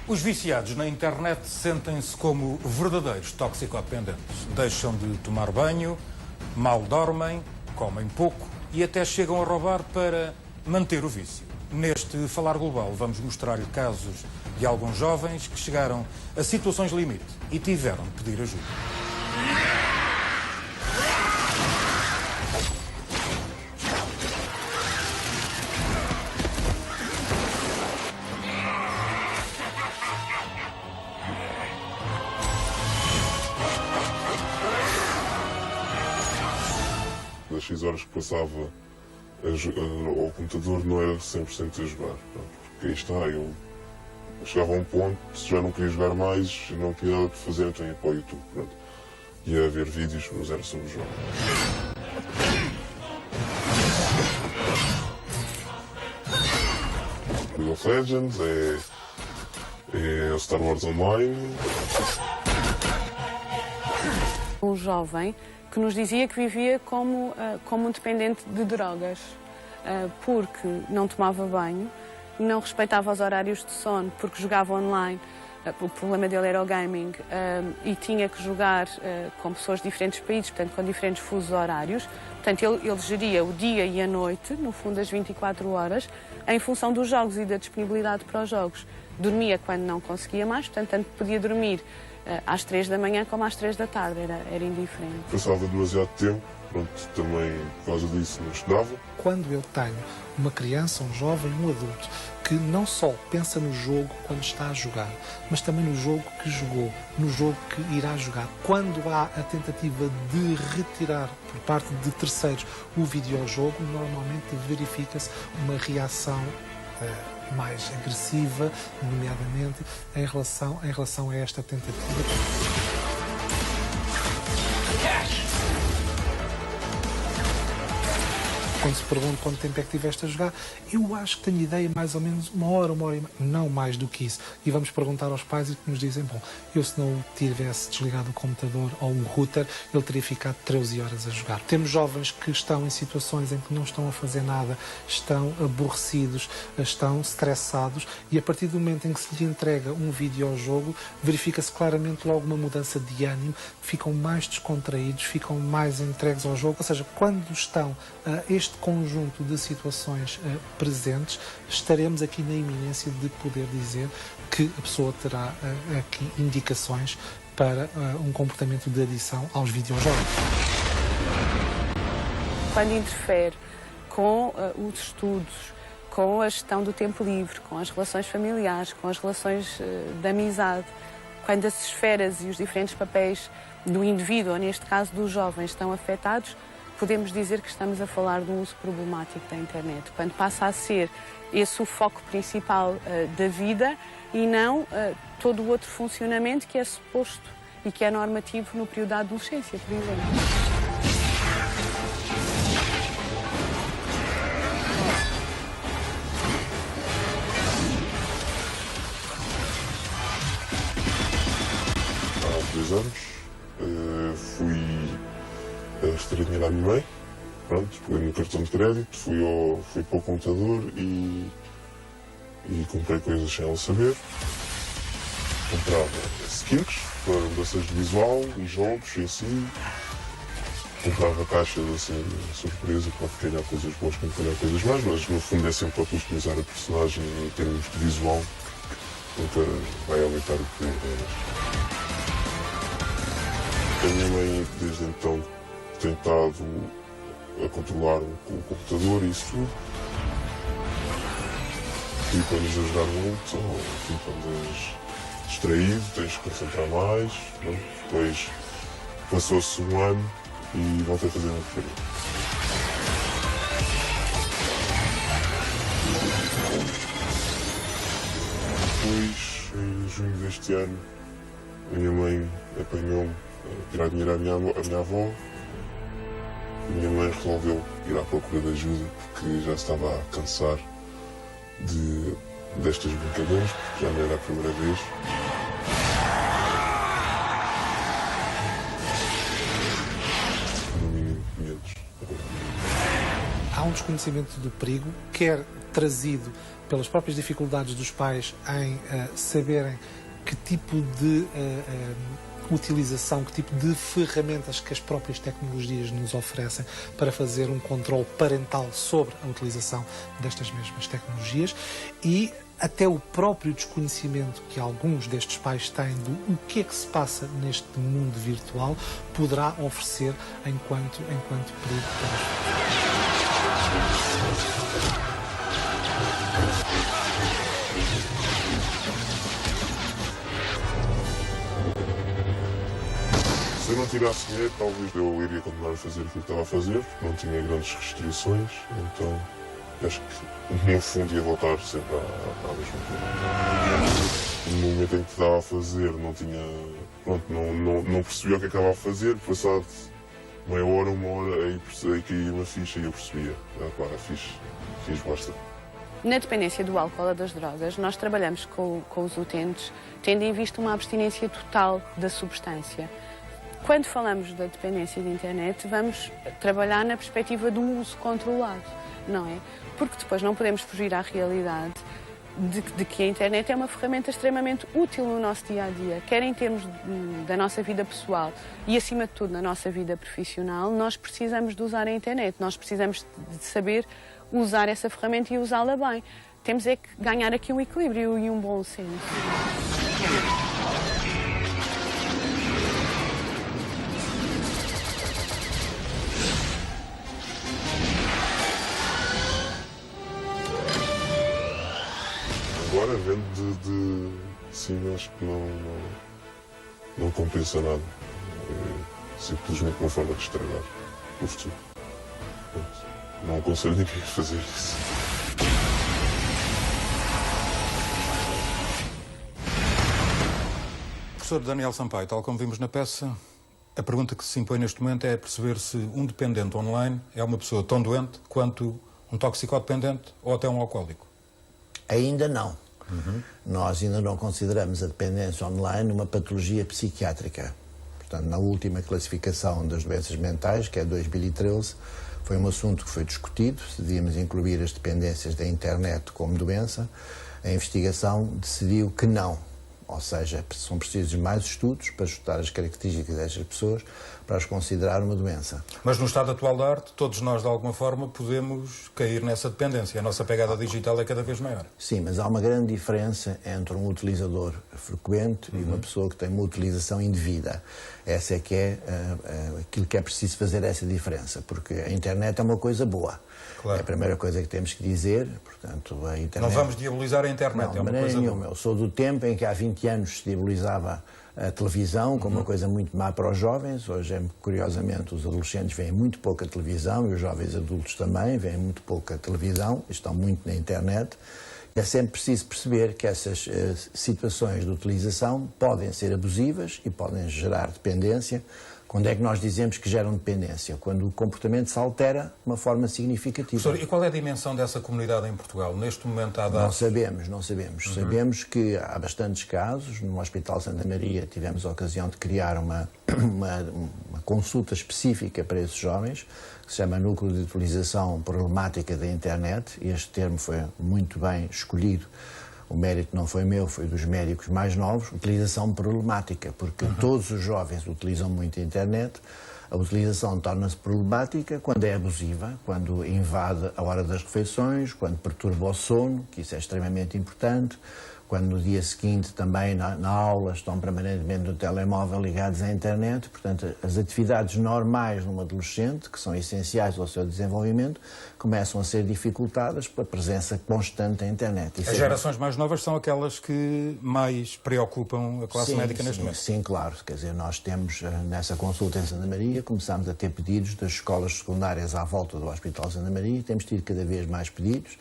Os viciados na internet sentem-se como verdadeiros toxicodependentes. Deixam de tomar banho, mal dormem, comem pouco e até chegam a roubar para manter o vício. Neste Falar Global vamos mostrar-lhe casos de alguns jovens que chegaram a situações limite e tiveram de pedir ajuda. Das 6 horas que passava ao computador não era 100% a jogar. Porque aí está, eu chegava a um ponto, se já não queria jogar mais, não tinha nada para fazer, então ia para o YouTube. Pronto. Ia ver vídeos, mas era sobre o jogo. League of Legends, é Star Wars Online. Um jovem que nos dizia que vivia como um dependente de drogas, porque não tomava banho, não respeitava os horários de sono, porque jogava online, o problema dele era o gaming, e tinha que jogar com pessoas de diferentes países, portanto com diferentes fusos horários. Portanto, ele geria o dia e a noite, no fundo as 24 horas, em função dos jogos e da disponibilidade para os jogos. Dormia quando não conseguia mais, portanto, tanto podia dormir às 3 da manhã como às 3 da tarde, era indiferente. Passava demasiado tempo, pronto, também por causa disso não estudava. Quando eu tenho uma criança, um jovem, um adulto, que não só pensa no jogo quando está a jogar, mas também no jogo que jogou, no jogo que irá jogar. Quando há a tentativa de retirar por parte de terceiros o videojogo, normalmente verifica-se uma reação mais agressiva, nomeadamente em relação a esta tentativa. Quando se pergunta quanto tempo é que tiveste a jogar, eu acho que tenho ideia mais ou menos uma hora e meia, não mais do que isso. E vamos perguntar aos pais e que nos dizem, bom, eu se não tivesse desligado o computador ou o router, ele teria ficado 13 horas a jogar. Temos jovens que estão em situações em que não estão a fazer nada, estão aborrecidos, estão estressados e a partir do momento em que se lhe entrega um videojogo, verifica-se claramente logo uma mudança de ânimo, ficam mais descontraídos, ficam mais entregues ao jogo, ou seja, quando estão este conjunto de situações presentes, estaremos aqui na iminência de poder dizer que a pessoa terá aqui indicações para um comportamento de adição aos videojogos. Quando interfere com os estudos, com a gestão do tempo livre, com as relações familiares, com as relações de amizade, quando as esferas e os diferentes papéis do indivíduo, ou neste caso dos jovens, estão afetados, podemos dizer que estamos a falar de um uso problemático da internet, quando passa a ser esse o foco principal da vida e não todo o outro funcionamento que é suposto e que é normativo no período da adolescência, por exemplo. Há 2 anos fui retirar dinheiro à minha mãe, pronto, peguei no cartão de crédito, fui para o computador e comprei coisas sem ela saber. Comprava skins para mudanças de visual e jogos em si. Comprava caixas assim de surpresa para calhar coisas boas, para calhar coisas mais, mas no fundo é sempre para customizar a personagem em termos de visual, nunca vai aumentar o poder delas. A minha mãe desde então tem estado a controlar o computador e isso tudo. E quando andas a jogar muito, ou enfim, quando andas distraído, tens que concentrar mais. Não? Depois passou-se um ano e voltei a fazer a porcaria. Depois, em junho deste ano, a minha mãe apanhou-me a tirar dinheiro à minha avó. A minha mãe resolveu ir à procura de ajuda porque já estava a cansar destas brincadeiras, porque já não era a primeira vez. No mínimo 500. Há um desconhecimento do perigo, quer trazido pelas próprias dificuldades dos pais em saberem que tipo de utilização, que tipo de ferramentas que as próprias tecnologias nos oferecem para fazer um controle parental sobre a utilização destas mesmas tecnologias e até o próprio desconhecimento que alguns destes pais têm do o que é que se passa neste mundo virtual poderá oferecer enquanto período para os Se eu não tivesse dinheiro, talvez eu iria continuar a fazer aquilo que estava a fazer, porque não tinha grandes restrições, então acho que no fundo ia voltar sempre à mesma coisa. No momento em que estava a fazer, não tinha. Pronto, não percebia o que acabava a fazer, passado meia hora, uma hora, aí caía uma ficha e eu percebia. Claro, fiz bosta. Na dependência do álcool ou das drogas, nós trabalhamos com os utentes tendo em vista uma abstinência total da substância. Quando falamos da dependência de internet, vamos trabalhar na perspectiva do uso controlado, não é? Porque depois não podemos fugir à realidade de que a internet é uma ferramenta extremamente útil no nosso dia-a-dia, quer em termos da nossa vida pessoal e, acima de tudo, na nossa vida profissional. Nós precisamos de usar a internet, nós precisamos de saber usar essa ferramenta e usá-la bem. Temos é que ganhar aqui um equilíbrio e um bom senso. Agora, vendo sim, acho que não compensa nada. É simplesmente uma forma de estragar o futuro. Não aconselho ninguém a fazer isso. Professor Daniel Sampaio, tal como vimos na peça, a pergunta que se impõe neste momento é perceber se um dependente online é uma pessoa tão doente quanto um toxicodependente ou até um alcoólico. Ainda não. Nós ainda não consideramos a dependência online uma patologia psiquiátrica. Portanto, na última classificação das doenças mentais, que é 2013, foi um assunto que foi discutido, se devíamos incluir as dependências da internet como doença. A investigação decidiu que não. Ou seja, são precisos mais estudos para estudar as características destas pessoas para as considerar uma doença. Mas no estado atual da arte, todos nós, de alguma forma, podemos cair nessa dependência. A nossa pegada digital é cada vez maior. Sim, mas há uma grande diferença entre um utilizador frequente e uma pessoa que tem uma utilização indevida. Essa é que é aquilo que é preciso fazer essa diferença, porque a internet é uma coisa boa. Claro. É a primeira coisa que temos que dizer. Portanto, a internet... Não vamos diabolizar a internet, não, é uma coisa nenhuma. Eu sou do tempo em que há 20 anos se diabolizava a televisão como uma coisa muito má para os jovens. Hoje, curiosamente, os adolescentes veem muito pouca televisão e os jovens adultos também veem muito pouca televisão, estão muito na internet. É sempre preciso perceber que essas situações de utilização podem ser abusivas e podem gerar dependência. Quando é que nós dizemos que geram dependência? Quando o comportamento se altera de uma forma significativa. Professor, e qual é a dimensão dessa comunidade em Portugal? Neste momento há dados... Não sabemos. Sabemos que há bastantes casos. No Hospital Santa Maria tivemos a ocasião de criar uma consulta específica para esses jovens, que se chama Núcleo de Utilização Problemática da Internet, e este termo foi muito bem escolhido. O mérito não foi meu, foi dos médicos mais novos. Utilização problemática, porque todos os jovens utilizam muito a internet. A utilização torna-se problemática quando é abusiva, quando invade a hora das refeições, quando perturba o sono, que isso é extremamente importante, quando no dia seguinte também na aula estão permanentemente no telemóvel ligados à internet. Portanto, as atividades normais de um adolescente, que são essenciais ao seu desenvolvimento, começam a ser dificultadas pela presença constante da internet. As gerações mais novas são aquelas que mais preocupam a classe médica neste momento. Sim, claro. Quer dizer, nós temos, nessa consulta em Santa Maria, começámos a ter pedidos das escolas secundárias à volta do Hospital Santa Maria, e temos tido cada vez mais pedidos.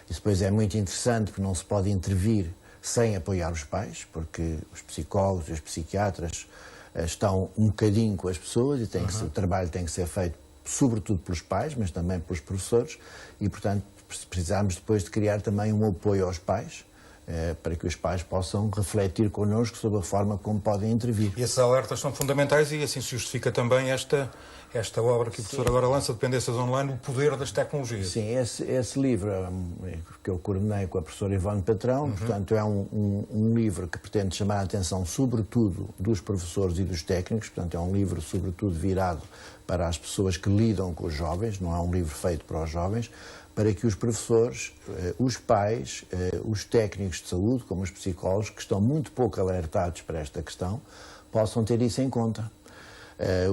Isso depois é muito interessante, porque não se pode intervir sem apoiar os pais, porque os psicólogos e os psiquiatras estão um bocadinho com as pessoas e o trabalho tem que ser feito sobretudo pelos pais, mas também pelos professores, e, portanto, precisamos depois de criar também um apoio aos pais para que os pais possam refletir connosco sobre a forma como podem intervir. E esses alertas são fundamentais e assim se justifica também esta obra que o professor agora lança, Dependências Online, o poder das tecnologias. Sim, esse livro que eu coordenei com a professora Ivone Patrão, portanto é um livro que pretende chamar a atenção sobretudo dos professores e dos técnicos, portanto é um livro sobretudo virado para as pessoas que lidam com os jovens, não é um livro feito para os jovens, para que os professores, os pais, os técnicos de saúde, como os psicólogos, que estão muito pouco alertados para esta questão, possam ter isso em conta.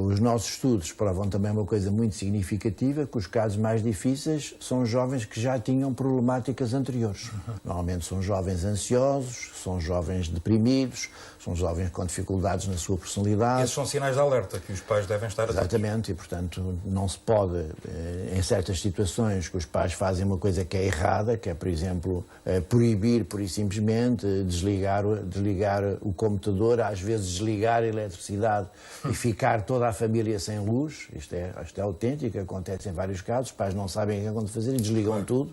Os nossos estudos provam também uma coisa muito significativa, que os casos mais difíceis são jovens que já tinham problemáticas anteriores. Normalmente são jovens ansiosos, são jovens deprimidos, são jovens com dificuldades na sua personalidade. Esses são sinais de alerta que os pais devem estar atentos. Exatamente, e portanto não se pode, em certas situações que os pais fazem uma coisa que é errada, que é, por exemplo, proibir, pura e simplesmente, desligar o computador, às vezes desligar a eletricidade e ficar toda a família sem luz. Isto é autêntico, acontece em vários casos, os pais não sabem o que fazer e desligam tudo.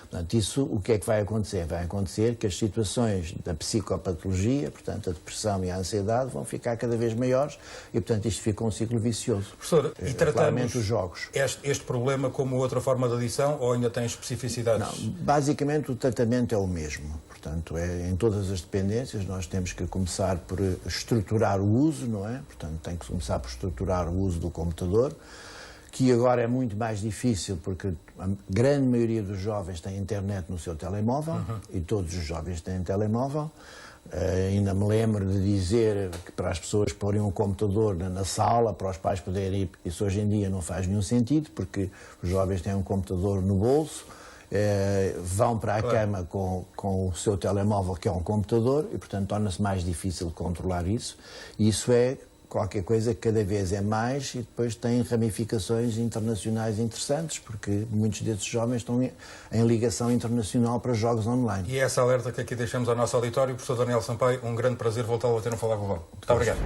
Portanto, isso, o que é que vai acontecer? Vai acontecer que as situações da psicopatologia, portanto, a depressão e a ansiedade, vão ficar cada vez maiores e, portanto, isto fica um ciclo vicioso. Professor, e tratamos os jogos. Este problema como outra forma de adição ou ainda tem especificidades? Não, basicamente o tratamento é o mesmo. Portanto, em todas as dependências nós temos que começar por estruturar o uso, não é? Portanto, tem que começar por estruturar o uso do computador, que agora é muito mais difícil porque a grande maioria dos jovens tem internet no seu telemóvel e todos os jovens têm telemóvel. Ainda me lembro de dizer que para as pessoas porem um computador na sala, para os pais poderem ir, isso hoje em dia não faz nenhum sentido, porque os jovens têm um computador no bolso, vão para a cama com o seu telemóvel, que é um computador, e portanto torna-se mais difícil controlar isso. E isso é qualquer coisa que cada vez é mais e depois tem ramificações internacionais interessantes, porque muitos desses jovens estão em ligação internacional para jogos online. E é essa alerta que aqui deixamos ao nosso auditório. Professor Daniel Sampaio, um grande prazer voltá-lo a ter no Falar Global. Muito obrigado.